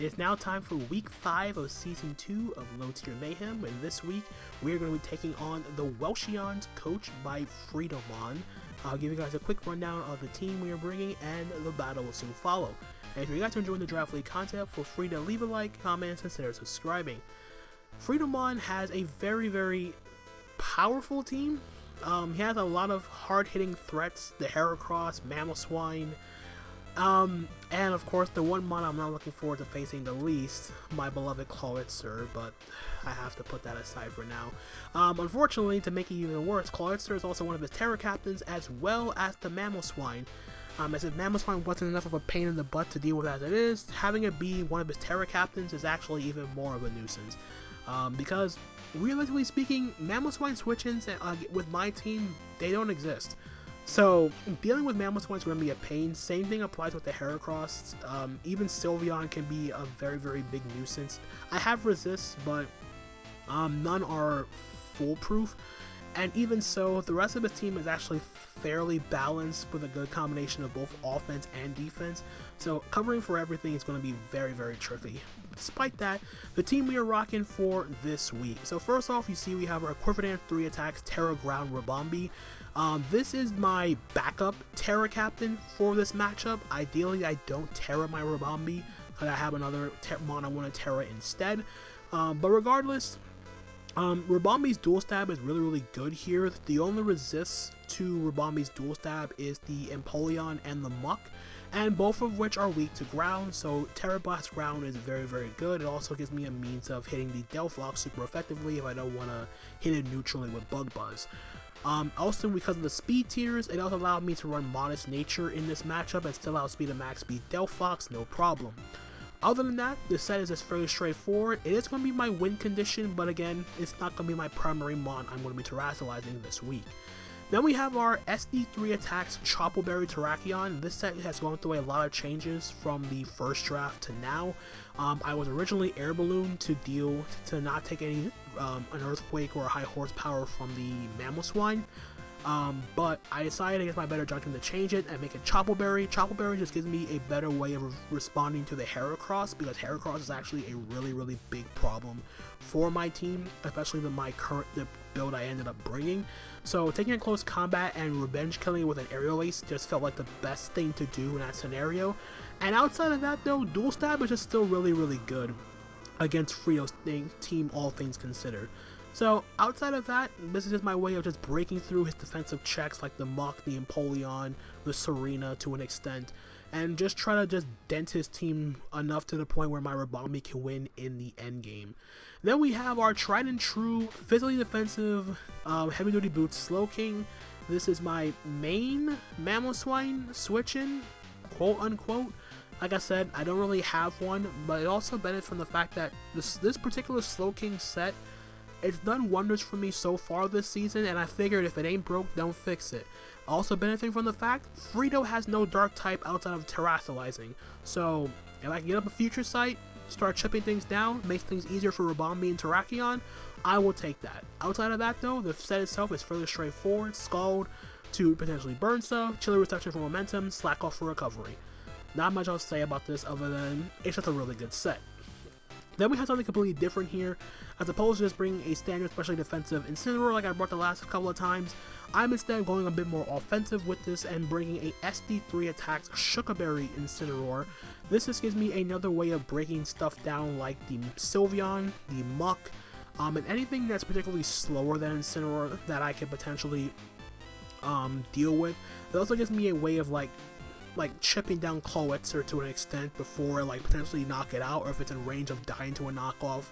It's now time for week 5 of season 2 of Low Tier Mayhem, and this week we are going to be taking on the Welsheons, coached by Freedomeon. I'll give you guys a quick rundown of the team we are bringing, and the battle will soon follow. And if you guys are enjoying the Draft League content, feel free to leave a like, comment, and consider subscribing. Freedomeon has a very powerful team. He has a lot of hard-hitting threats: the Heracross, Mamoswine, and of course the one mon I'm not looking forward to facing the least, my beloved Clawitzer, but I have to put that aside for now. Unfortunately, to make it even worse, Clawitzer is also one of his Terra Captains, as well as the Mamoswine. As if Mamoswine wasn't enough of a pain in the butt to deal with as it is, having it be one of his Terra Captains is actually even more of a nuisance. Because, realistically speaking, Mamoswine switch-ins with my team, they don't exist. So, dealing with Mamoswine is going to be a pain. Same thing applies with the Heracross. Even Sylveon can be a very big nuisance. I have resists, but none are foolproof. And even so, the rest of his team is actually fairly balanced with a good combination of both offense and defense. So covering for everything is going to be very tricky. Despite that, the team we are rocking for this week. So first off, you see we have our Equivalent 3 attacks Terra Ground Ribombee. This is my backup Terra Captain for this matchup. Ideally, I don't Terra my Ribombee, because I have another mon I want to Terra instead. But regardless, Ribombee's dual stab is really good here. The only resists to Ribombee's dual stab is the Empoleon and the Muck, and both of which are weak to ground, so Terra Blast ground is very good. It also gives me a means of hitting the Delphox super effectively if I don't want to hit it neutrally with Bug Buzz. Also, because of the speed tiers, it also allowed me to run Modest Nature in this matchup and still outspeed a max speed Delphox, no problem. Other than that, the set is just fairly straightforward. It is going to be my win condition, but again, it's not going to be my primary mon I'm going to be terrestrializing this week. Then we have our SD3 attacks Choppleberry Terrakion. This set has gone through a lot of changes from the first draft to now. I was originally Air Balloon to not take any an Earthquake or a high horsepower from the Mamoswine. But I decided against my better judgment to change it and make it Choppleberry. Choppleberry just gives me a better way of responding to the Heracross, because Heracross is actually a really big problem for my team, especially the build I ended up bringing. So taking a close combat and revenge killing with an Aerial Ace just felt like the best thing to do in that scenario. And outside of that though, Dual Stab is just still really good against Freedo's team, all things considered. So outside of that, this is just my way of just breaking through his defensive checks like the Muck, the Empoleon, the Serena to an extent, and just try to just dent his team enough to the point where my Ribombee can win in the end game. Then we have our tried and true physically defensive heavy duty boots Slowking. This is my main Mamoswine switch-in, quote unquote. Like I said, I don't really have one, but it also benefits from the fact that this particular Slowking set, it's done wonders for me so far this season, and I figured if it ain't broke, don't fix it. Also benefiting from the fact, Freedo has no dark type outside of terrestrializing, so if I can get up a future sight, start chipping things down, make things easier for Ribombee and Terrakion, I will take that. Outside of that though, the set itself is fairly straightforward: Scald to potentially burn stuff, Chilly Reception for momentum, Slack off for recovery. Not much else to say about this other than it's just a really good set. Then we have something completely different here. As opposed to just bringing a standard specially defensive Incineroar like I brought the last couple of times, I'm instead going a bit more offensive with this and bringing a SD3 attacks Shukaberry Incineroar. This just gives me another way of breaking stuff down like the Sylveon, the Muck, and anything that's particularly slower than Incineroar that I could potentially deal with. It also gives me a way of like chipping down Clawitzer to an extent before like potentially knock it out, or if it's in range of dying to a knockoff,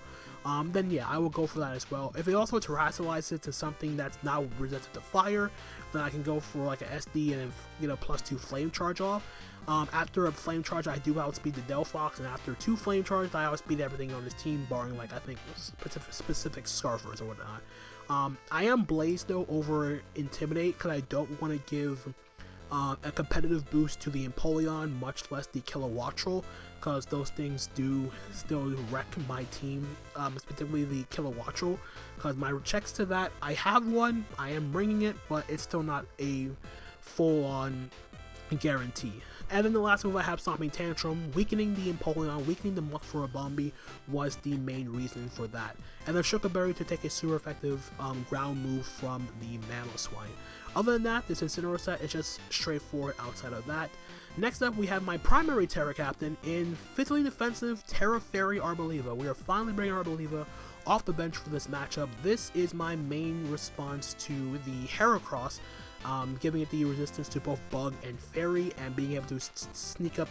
then yeah, I will go for that as well. If it also terrestrializes it to something that's not resistant to fire, then I can go for like a SD and then get a +2 flame charge off. After a flame charge, I do outspeed the Delphox, and after 2 flame charges, I outspeed everything on his team, barring like I think specific Scarfers or whatnot. I am Blaze though over Intimidate, because I don't want to give a competitive boost to the Empoleon, much less the Kilowattrel, because those things do still wreck my team, specifically the Kilowattrel, because my checks to that, I have one, I am bringing it, but it's still not a full-on guarantee. And then the last move I have, Stomping Tantrum. Weakening the Empoleon, weakening the Muck for a Bombi was the main reason for that. And then Shukaberry to take a super effective ground move from the Mamoswine. Other than that, this Incineroar set is just straightforward outside of that. Next up, we have my primary Terra Captain in physically defensive Terra Fairy Arboliva. We are finally bringing Arboliva off the bench for this matchup. This is my main response to the Heracross, giving it the resistance to both Bug and Fairy, and being able to sneak up,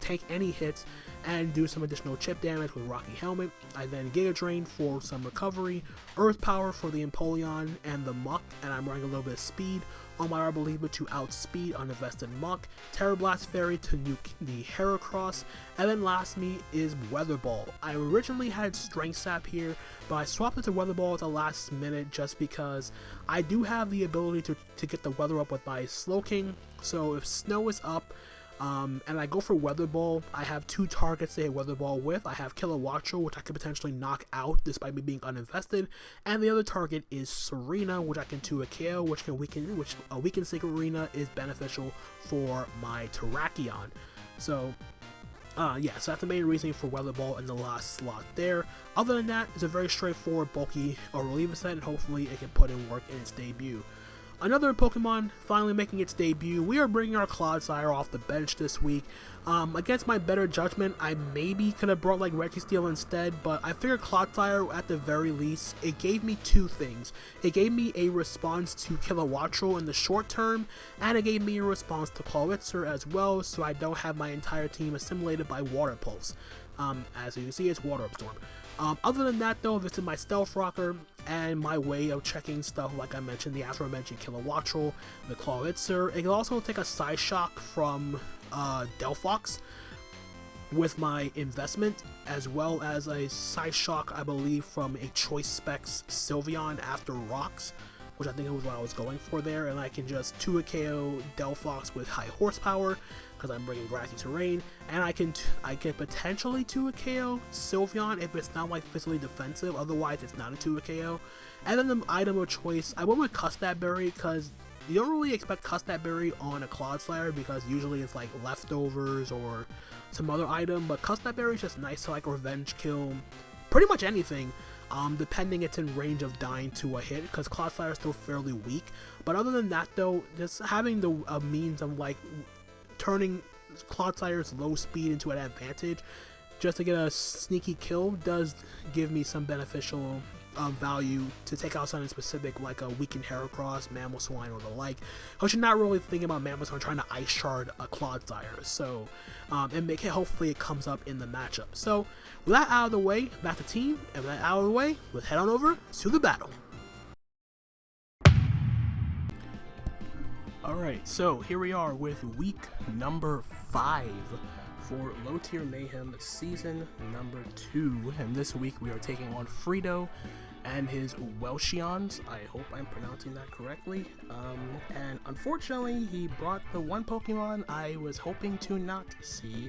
tank any hits, and do some additional chip damage with Rocky Helmet. I then Giga Drain for some recovery, Earth Power for the Empoleon and the Muck, and I'm running a little bit of speed on my Arboliva to outspeed uninvested Muck, Terra Blast Fairy to nuke the Heracross, and then last me is Weather Ball. I originally had Strength Sap here, but I swapped it to Weather Ball at the last minute just because I do have the ability to get the weather up with my Slowking, so if snow is up, and I go for Weather Ball, I have two targets to hit Weather Ball with. I have Kilowattrel, which I could potentially knock out despite me being uninvested, and the other target is Serena, which I can 2 KO, which can weaken, a weakened Serena is beneficial for my Terrakion. So yeah, so that's the main reason for Weather Ball in the last slot there. Other than that, it's a very straightforward, bulky Arboliva set, and hopefully it can put in work in its debut. Another Pokemon finally making its debut. We are bringing our Clodsire off the bench this week. Against my better judgment, I maybe could have brought like Registeel instead, but I figured Clodsire at the very least, it gave me two things. It gave me a response to Kilowattrel in the short term, and it gave me a response to Clawitzer as well, so I don't have my entire team assimilated by Water Pulse. As you can see, it's Water Absorb. Other than that though, this is my Stealth Rocker and my way of checking stuff like I mentioned, the aforementioned Kilowattrel, the Clawitzer. It can also take a Side Shock from Delphox with my investment, as well as a Side Shock, I believe, from a Choice Specs Sylveon after Rocks, which I think was what I was going for there, and I can just 2 KO Delphox with high horsepower, because I'm bringing Grassy Terrain, and I can potentially 2 KO Sylveon if it's not like physically defensive, otherwise it's not a 2 KO. And then the item of choice, I went with Custap Berry, because you don't really expect Custap Berry on a Clodsire, because usually it's like leftovers or some other item, but Custap Berry is just nice to like revenge kill pretty much anything, depending it's in range of dying to a hit, because Clodsire is still fairly weak. But other than that though, just having the means of like turning Clodsire's low speed into an advantage just to get a sneaky kill does give me some beneficial value to take out something specific like a weakened Heracross, Mamoswine, or the like. But you're not really thinking about Mamoswine trying to Ice Shard a Clodsire, so hopefully it comes up in the matchup. So with that out of the way, back to team, and with that out of the way, let's head on over to the battle. Alright, so here we are with week number 5 for Low Tier Mayhem season number 2, and this week we are taking on Freedo and his Welsheons. I hope I'm pronouncing that correctly. And unfortunately, he brought the one Pokemon I was hoping to not see,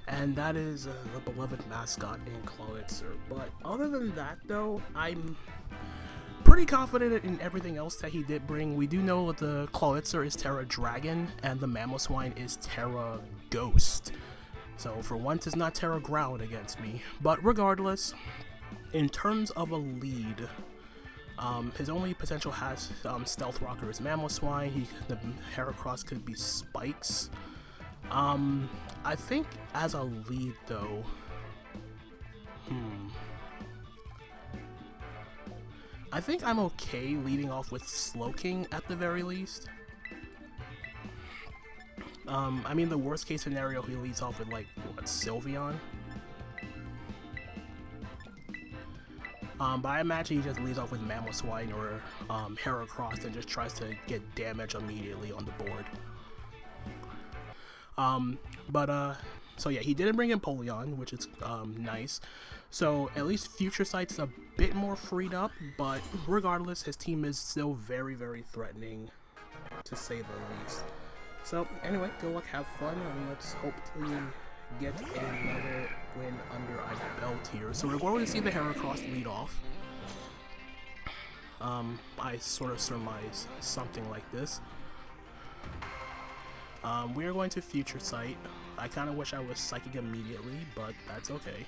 and that is the beloved mascot in Clawitzer. But other than that though, I'm pretty confident in everything else that he did bring. We do know that the Clawitzer is Terra Dragon, and the Mamoswine is Terra Ghost. So for once, it's not Terra Ground against me. But regardless, in terms of a lead, his only potential has Stealth Rocker is Mamoswine. The Heracross could be Spikes. I think as a lead though, I think I'm okay leading off with Slowking at the very least. I mean, the worst case scenario, he leads off with like, what, Sylveon? But I imagine he just leads off with Mamoswine or Heracross and just tries to get damage immediately on the board. So yeah, he didn't bring Empoleon, which is nice. So at least Future Sight's a bit more freed up, but regardless, his team is still very, very threatening, to say the least. So anyway, good luck, have fun, and let's hopefully get another win under our belt here. So we're going to see the Heracross lead off. I sort of surmise something like this. We are going to Future Sight. I kind of wish I was Psychic immediately, but that's okay.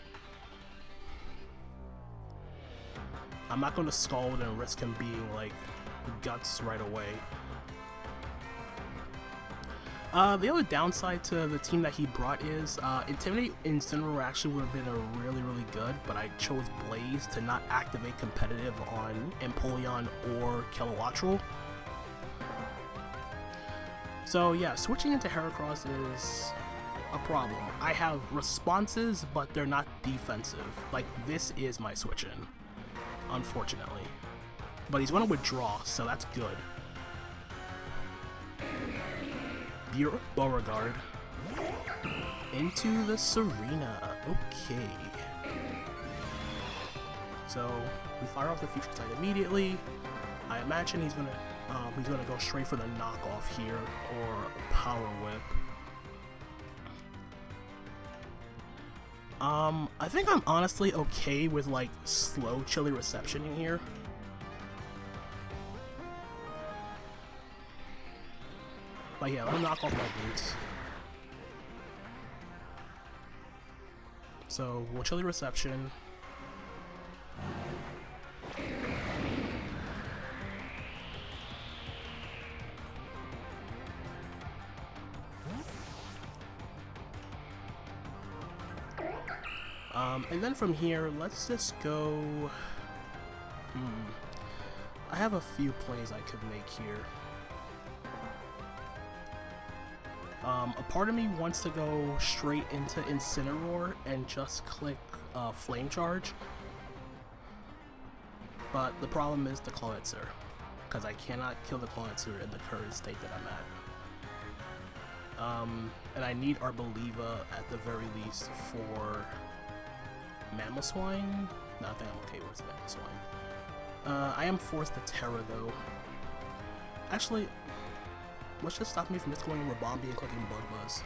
I'm not going to scold and risk him being like Guts right away. The other downside to the team that he brought is Intimidate Incineroar actually would have been really good, but I chose Blaze to not activate competitive on Empoleon or Kilowattrel. So yeah, switching into Heracross is a problem. I have responses, but they're not defensive. Like, this is my switch in, unfortunately. But he's going to withdraw, so that's good. Beauregard into the Serena. Okay. So we fire off the Future Sight immediately. I imagine he's gonna go straight for the knockoff here or Power Whip. I think I'm honestly okay with like slow chilly reception in here. But yeah, let me knock off my boots. So we'll chilly reception. And then from here, let's just go. I have a few plays I could make here. A part of me wants to go straight into Incineroar and just click Flame Charge. But the problem is the Clawitzer, because I cannot kill the Clawitzer in the current state that I'm at. And I need Arboliva at the very least for Mamoswine. No, I think I'm okay with Mamoswine. I am forced to Terra though. Actually, what's just stop me from just going Rabombi and clicking Bug Buzz?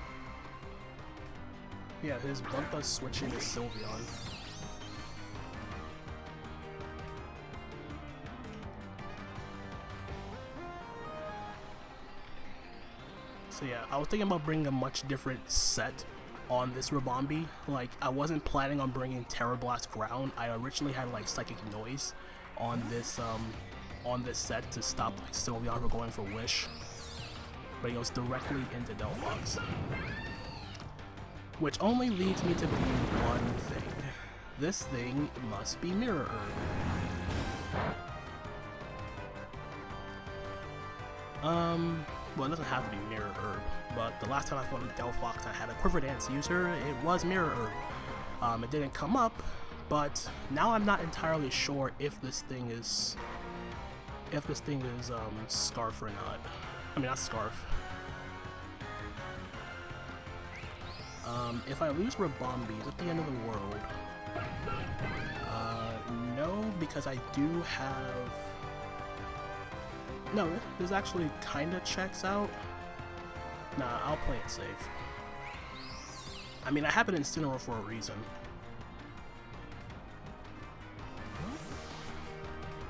Yeah, his Bug Buzz switching is Sylveon. So yeah, I was thinking about bringing a much different set on this Rabombi. Like, I wasn't planning on bringing Terra Blast Ground. I originally had like Psychic Noise on this set to stop like Sylveon from going for Wish. But he goes directly into Delphox. Which only leads me to believe one thing. This thing must be Mirror Herb. Well, it doesn't have to be Mirror Herb, but the last time I fought a Delphox I had a Quiver Dance user, it was Mirror Herb. It didn't come up, but now I'm not entirely sure if this thing is Scarf or not. I mean, not Scarf. If I lose Rabombi, is it the end of the world? No, because I do have... No, this actually kinda checks out. Nah, I'll play it safe. I mean, I have an Incineroar for a reason.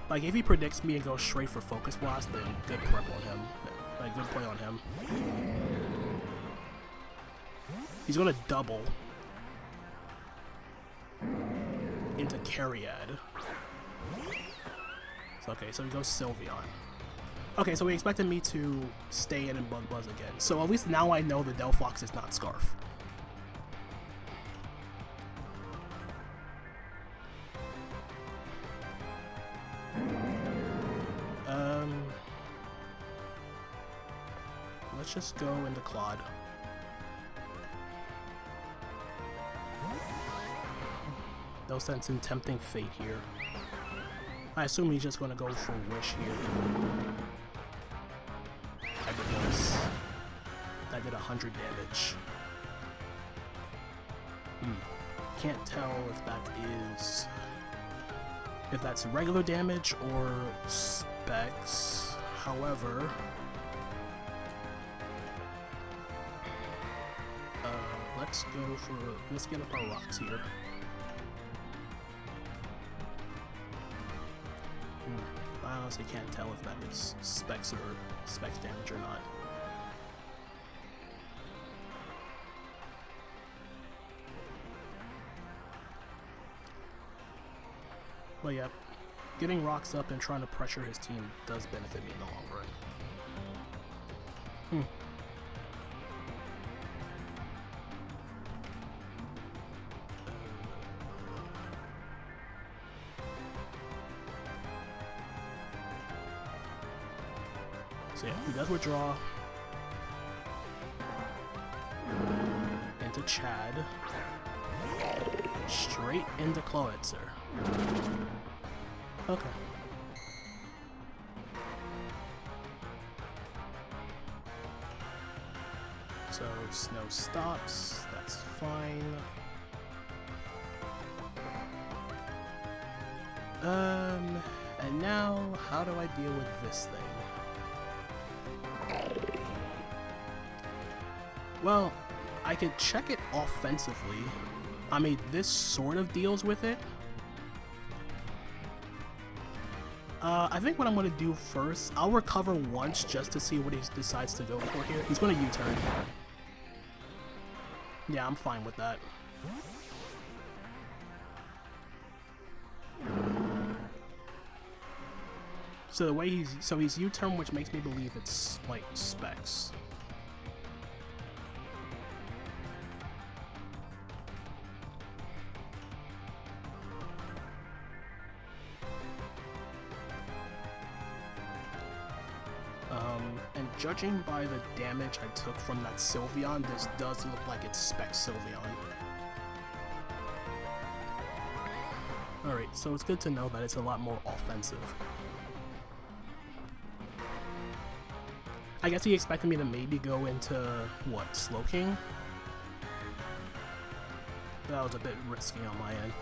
Like, if he predicts me and goes straight for Focus Blast, then good prep on him. Like, good play on him. He's gonna double into Cariad. So, okay, so he goes Sylveon. Okay, so he expected me to stay in and Bug Buzz again. So at least now I know the Delphox is not Scarf. Let's just go into Claude. No sense in tempting fate here. I assume he's just gonna go for Wish here. I did this. That did 100 damage. Can't tell if that's regular damage or specs. However, let's get up our rocks here. I honestly can't tell if that is specs damage or not. Well, yeah, getting rocks up and trying to pressure his team does benefit me in the long run. So yeah, he does withdraw into Chad, straight into Cloetzer. Okay. So snow stops, that's fine. And now how do I deal with this thing? Well, I could check it offensively. I mean, this sort of deals with it. I think what I'm going to do first, I'll recover once just to see what he decides to go for here. He's going to U-turn. Yeah, I'm fine with that. So the way he's U-turn, which makes me believe it's like specs. And judging by the damage I took from that Sylveon, this does look like it's spec Sylveon. Alright, so it's good to know that it's a lot more offensive. I guess he expected me to maybe go into, what, Slowking? That was a bit risky on my end.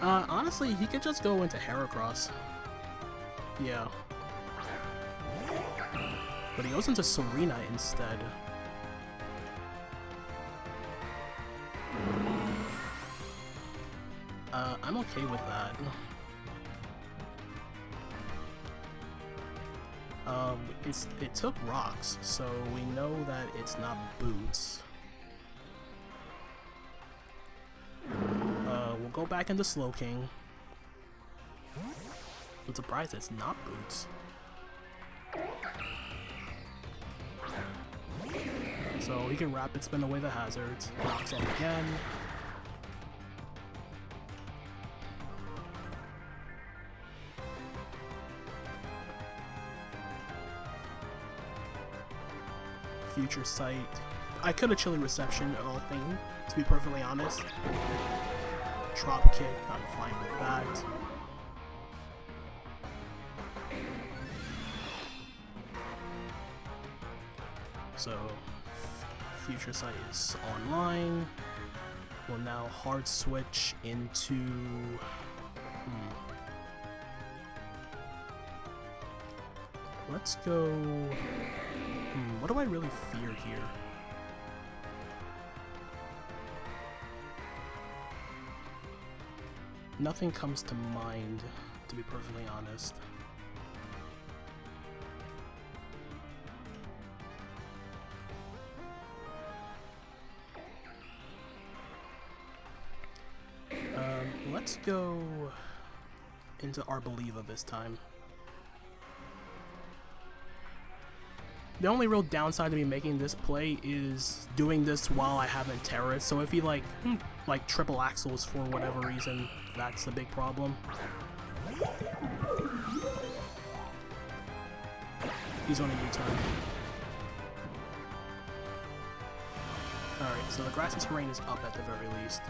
Honestly, he could just go into Heracross. Yeah. But he goes into Serena instead. I'm okay with that. It took rocks, so we know that it's not boots. We'll go back into Slowking. I'm surprised it's not boots. So he can rapid spin away the hazards. Rocks off again. Future Sight. I could have Chilly Reception at all thing, to be perfectly honest. Drop kick, I'm fine with that. So Future Sight is online. We'll now hard switch into let's go. What do I really fear here? Nothing comes to mind, to be perfectly honest. Let's go into Arboliva this time. The only real downside to me making this play is doing this while I haven't terraced. So if he like triple axles for whatever reason, that's a big problem. He's on a U-turn. Alright, so the grassy terrain is up at the very least.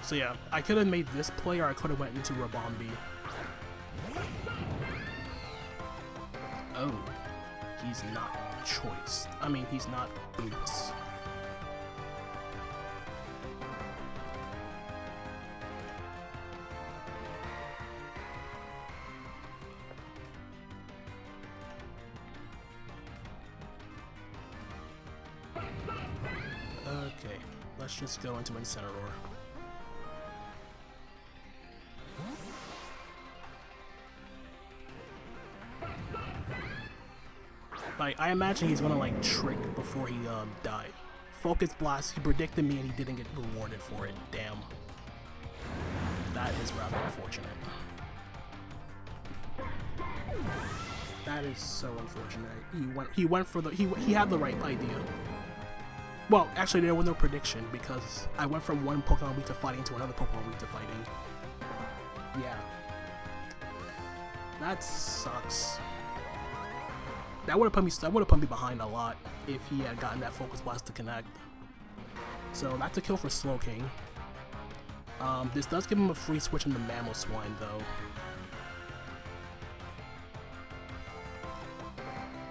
So yeah, I could have made this play or I could have went into Rabombi. Oh, he's not choice. I mean, he's not boots. Okay, let's just go into Incineroar. Like, I imagine he's gonna like trick before he die. Focus blast, he predicted me and he didn't get rewarded for it. Damn. That is rather unfortunate. That is so unfortunate. He went for the he had the right idea. Well, actually there was no prediction because I went from one Pokemon week to fighting to another Pokemon week to fighting. Yeah. That sucks. That would have put me behind a lot if he had gotten that Focus Blast to connect. So that's a kill for Slowking. This does give him a free switch into Mamoswine though.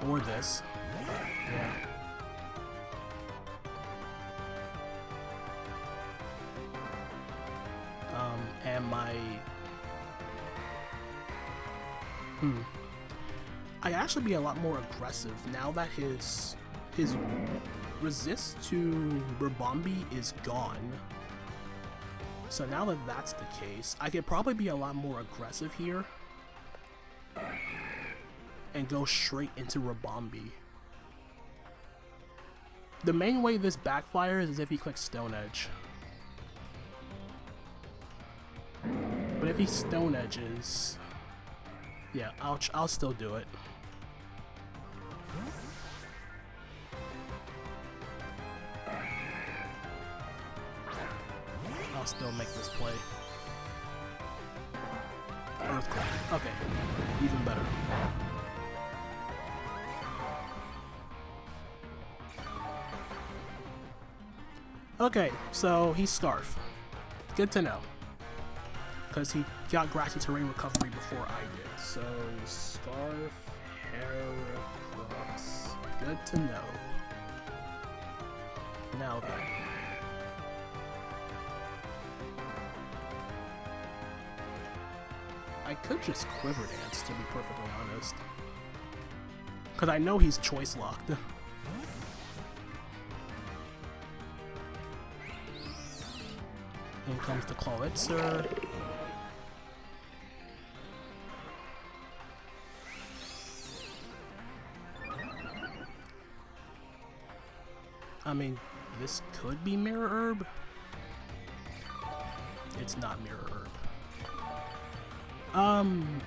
Or this. Yeah. And my... I'd actually be a lot more aggressive now that his resist to Ribombee is gone. So now that that's the case, I could probably be a lot more aggressive here and go straight into Ribombee. The main way this backfires is if he clicks Stone Edge. But if he Stone Edges, yeah, I'll still do it. I'll still make this play. Earthquake. Okay, even better. Okay, so he's Scarf. Good to know. Because he got Grassy Terrain Recovery before I did. So, Scarf, Heracross. Good to know. Now then. I could just Quiver Dance, to be perfectly honest. Because I know he's Choice Locked. In comes the Clawitzer. I mean, this could be Mirror Herb. It's not Mirror Herb.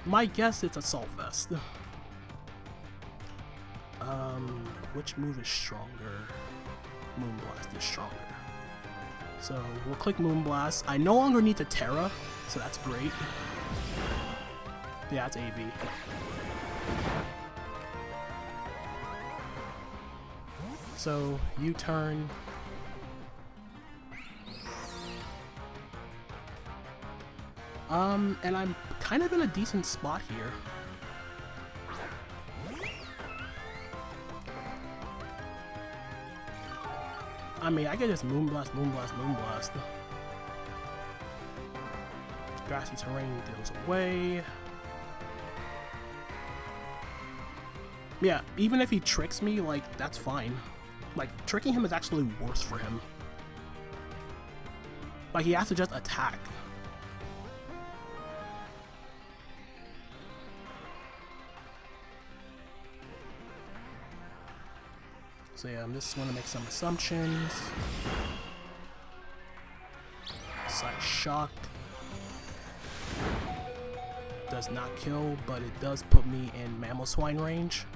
My guess it's Assault Vest. Which move is stronger? Moonblast is stronger. So we'll click Moonblast. I no longer need to Terra, so that's great. Yeah, it's AV. So U-turn. And I'm kind of in a decent spot here. I mean, I could just Moonblast, Moonblast, Moonblast. Grassy Terrain goes away. Yeah, even if he tricks me, like, that's fine. Like, tricking him is actually worse for him. Like, he has to just attack. So yeah, I'm just want to make some assumptions. Side Shock. Does not kill, but it does put me in Mamoswine range.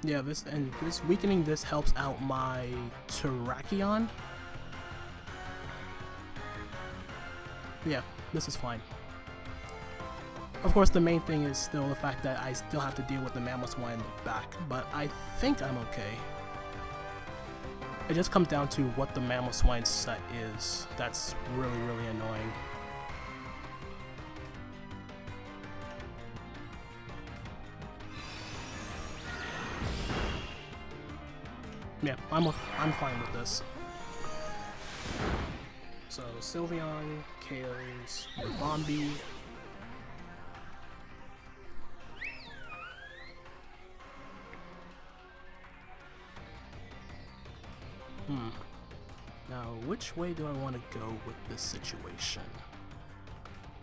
Yeah, this weakening this helps out my Terrakion. Yeah, this is fine. Of course, the main thing is still the fact that I still have to deal with the Mamoswine in the back, but I think I'm okay. It just comes down to what the Mamoswine set is. That's really, really annoying. Yeah, I'm fine with this. So Sylveon, Kalos, Ribombee, Now, which way do I want to go with this situation?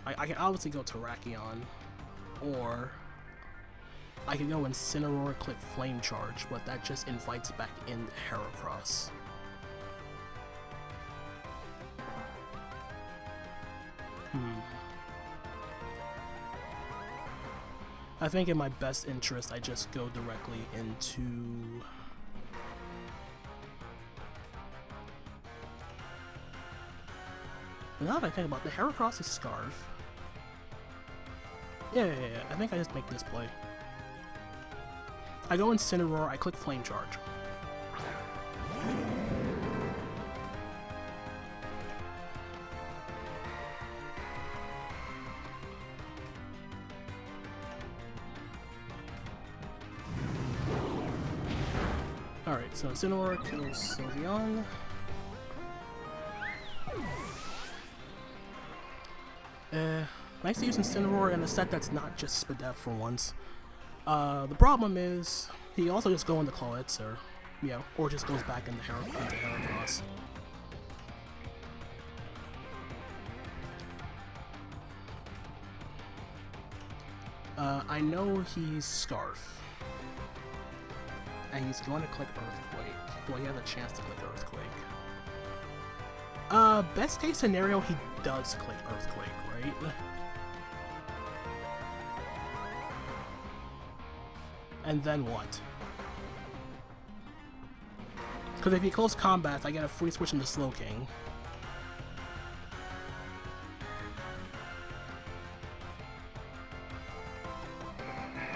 I can obviously go Terrakion, or I can go Incineroar, click Flame Charge, but that just invites back in Heracross. I think in my best interest, I just go directly into... Now that I think about it, the Heracross is Scarf. Yeah, I think I just make this play. I go Incineroar, I click Flame Charge. Alright, so Incineroar kills Sylveon. Nice to use Incineroar in a set that's not just Spadef for once. The problem is, he also just go into Clawitz, or, or just goes back into Heracross. I know he's Scarf. And he's going to click Earthquake. Well, he has a chance to click Earthquake. Best case scenario, he does click Earthquake, right? And then what? Because if he close combats, I get a free switch into Slowking.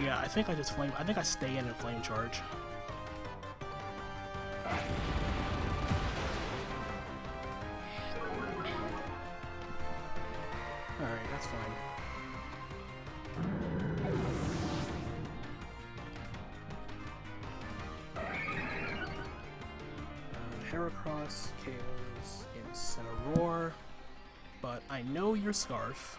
Yeah, I think I just I think I stay in and Flame Charge. Alright, that's fine. Heracross KOs Incineroar, but I know you're Scarf.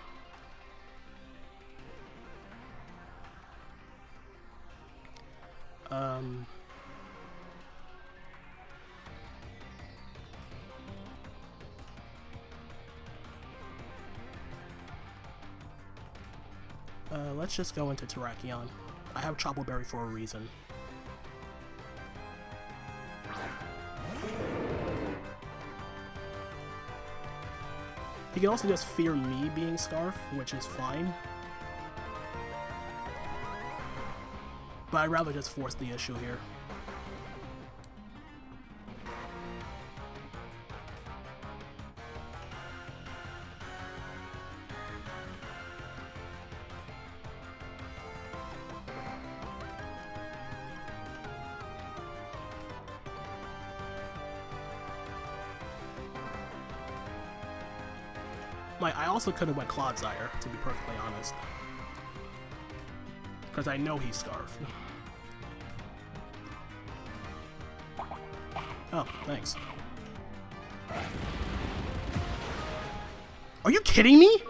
Let's just go into Terrakion. I have Chople Berry for a reason. He can also just fear me being Scarf, which is fine. But I'd rather just force the issue here. I also could have went Clodsire, to be perfectly honest. Because I know he's Scarf. Oh, thanks. Are you kidding me?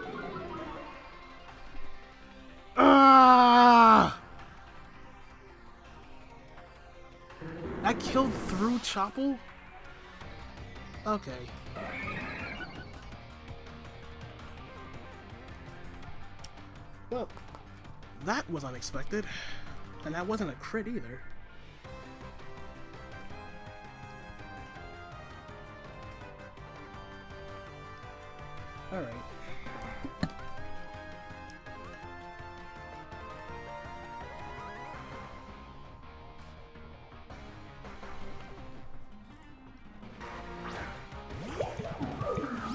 That killed through Chople? Okay. Well, that was unexpected. And that wasn't a crit either. Alright.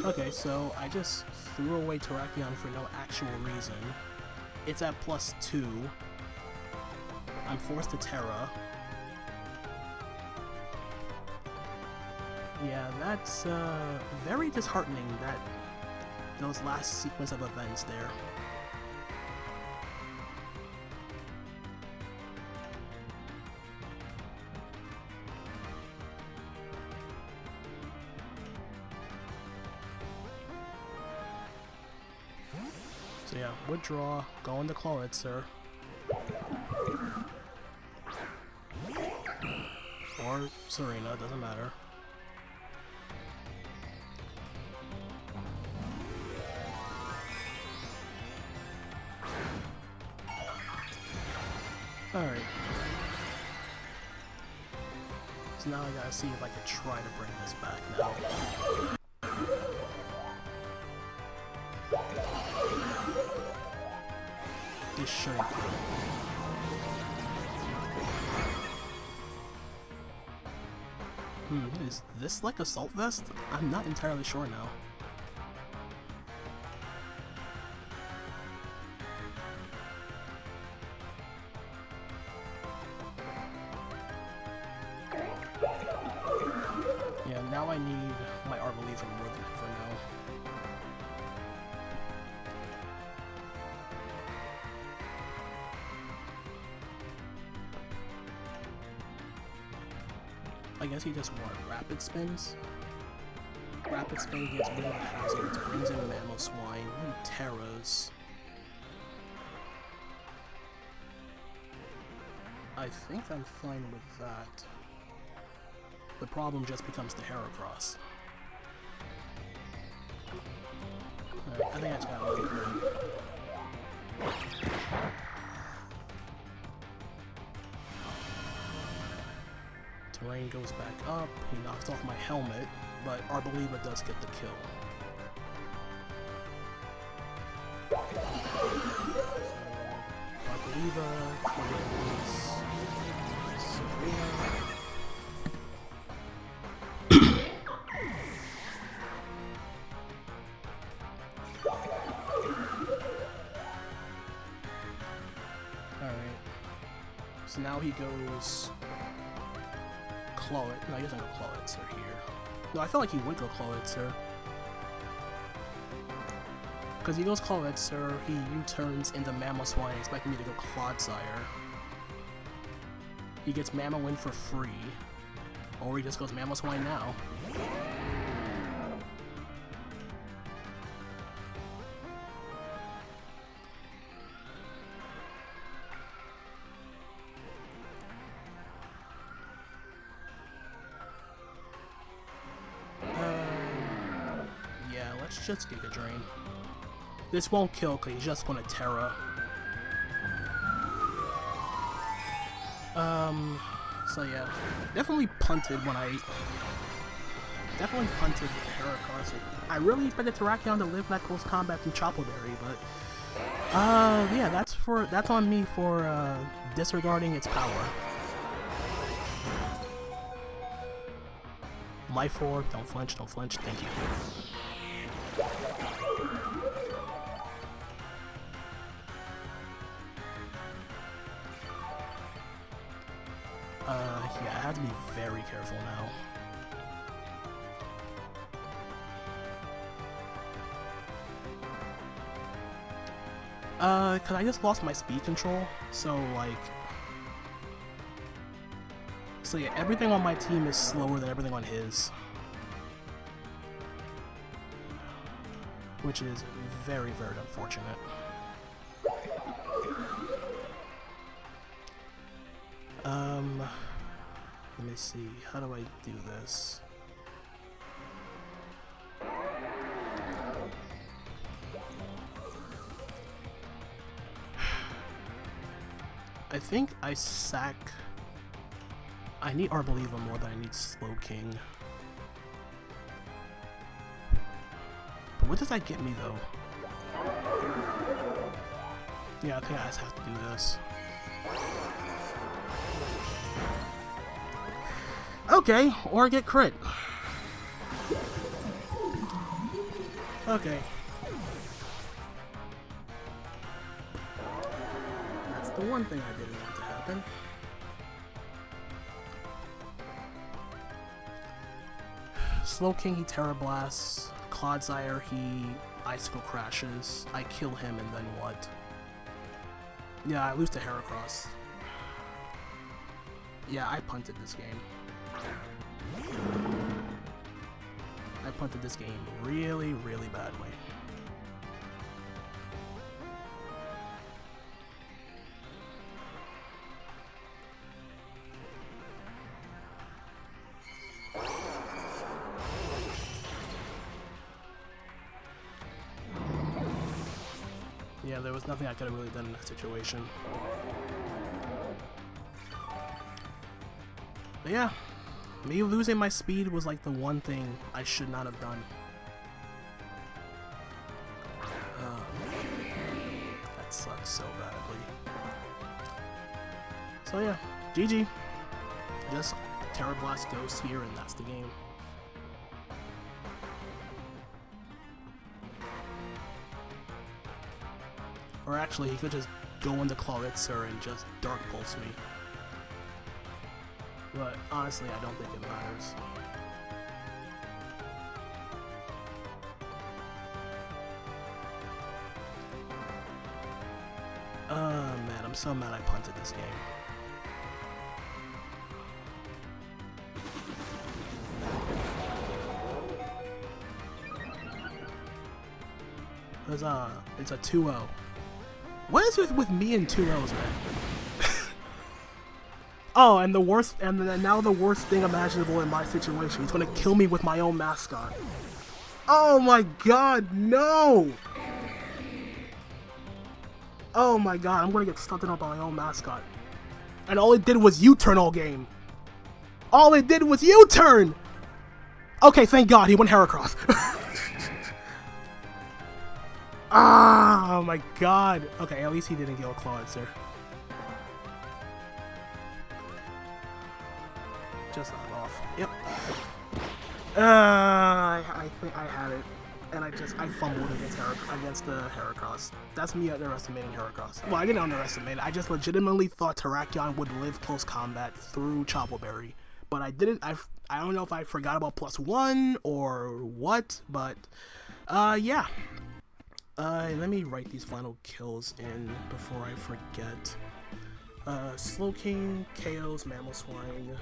Okay, so I just threw away Terrakion for no actual reason. It's at +2. I'm forced to Terra. Yeah, that's very disheartening, that those last sequence of events there. So yeah, withdraw, go into Clawitz, sir. Or Serena, doesn't matter. So now I gotta see if I can try to bring this back now. This should do. Is this like Assault Vest? I'm not entirely sure now. Yeah, now I need my Arboliva more than ever now. I guess he just wanted rapid spins. Rapid spin gets rid of the hazards, brings in Mammal Swine, and Terras. I think I'm fine with that. The problem just becomes the Heracross. Alright, I think that's gotta look good. Terrain goes back up, he knocks off my helmet, but Arboliva does get the kill. So, Arboliva kills Sabrina. Alright. So now he goes Clawit. No, he doesn't go Clawitzer here. No, I felt like he would go Clawitzer. Because he goes Clawitzer, he U-turns into Mammal Swine, expecting me to go Clodsire. He gets Mammal for free. Or he just goes Mammal Swine now. Let's just Giga Drain. This won't kill because he's just gonna Terra. So yeah, definitely punted when I... Definitely punted with the Heracross. I really expected Terrakion to live that close combat through Chople Berry, but... yeah, that's on me for, disregarding its power. Life Orb, don't flinch, thank you. Yeah, I have to be very careful now. Cause I just lost my speed control, so like... So yeah, everything on my team is slower than everything on his. Which is very, very unfortunate. Let me see, how do I do this? I think I sack... I need Arboliva more than I need Slowking. But what does that get me, though? Yeah, I think I just have to do this. Okay, or get crit. Okay. That's the one thing I didn't want to happen. Slowking, he Terra Blasts. Clodsire, he Icicle Crashes. I kill him, and then what? Yeah, I lose to Heracross. Yeah, I punted this game. I punted this game really, really badly. Yeah, there was nothing I could have really done in that situation. But yeah, Me losing my speed was like the one thing I should not have done. That sucks so badly. So yeah, GG. Just Terror Blast Ghost here, and that's the game. Or actually, he could just go into Clawitzer and just Dark Pulse me. But honestly, I don't think it matters. Man, I'm so mad I punted this game. It's a 2-0. What is it with me and 2-0s, man? Oh, and the worst, and now the worst thing imaginable in my situation. He's gonna kill me with my own mascot. Oh my god, no! Oh my god, I'm gonna get stunted on by my own mascot. And all it did was U-turn all game. All it did was U-turn! Okay, thank god, he went Heracross. Ah, oh my god. Okay, at least he didn't go Clawitzer. Just not off. Yep. I think I had it, and I fumbled against the Heracross. That's me underestimating Heracross. Well, I didn't underestimate it. I just legitimately thought Terrakion would live close combat through Choppleberry, but I didn't. I don't know if I forgot about +1 or what, but yeah. Let me write these final kills in before I forget. Slowking KOs Mamoswine,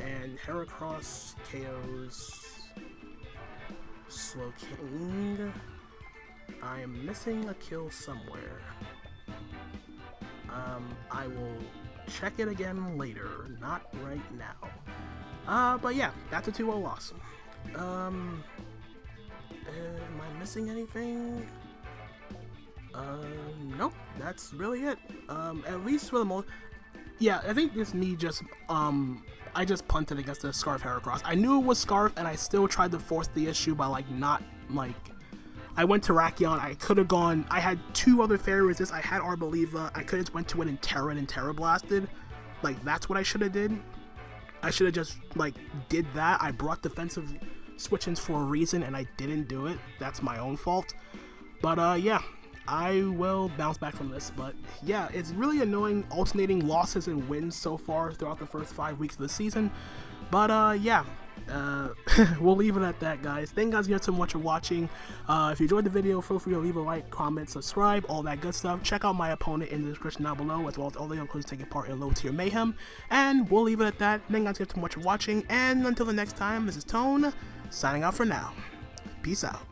and Heracross KOs Slowking. I am missing a kill somewhere. I will check it again later, not right now. But yeah, that's a 2-0 loss. Am I missing anything? Nope, that's really it. At least for the most... Yeah, I think it's me just, I just punted against the Scarf Heracross. I knew it was Scarf, and I still tried to force the issue by, like, not, like... I went to Terrakion, I could have gone... I had 2 other Fairy Resist, I had Arboliva, I could have went to it and Terra Blasted. Like, that's what I should have did. I should have just, like, did that. I brought defensive switch-ins for a reason, and I didn't do it. That's my own fault. But, yeah. I will bounce back from this, but yeah, it's really annoying alternating losses and wins so far throughout the first 5 weeks of the season. But yeah, we'll leave it at that, guys. Thank you guys again so much for watching. If you enjoyed the video, feel free to leave a like, comment, subscribe, all that good stuff. Check out my opponent in the description down below, as well as all the other taking part in low tier Mayhem. And we'll leave it at that. Thank you guys again so much for watching, and until the next time, this is Tone, signing out for now. Peace out.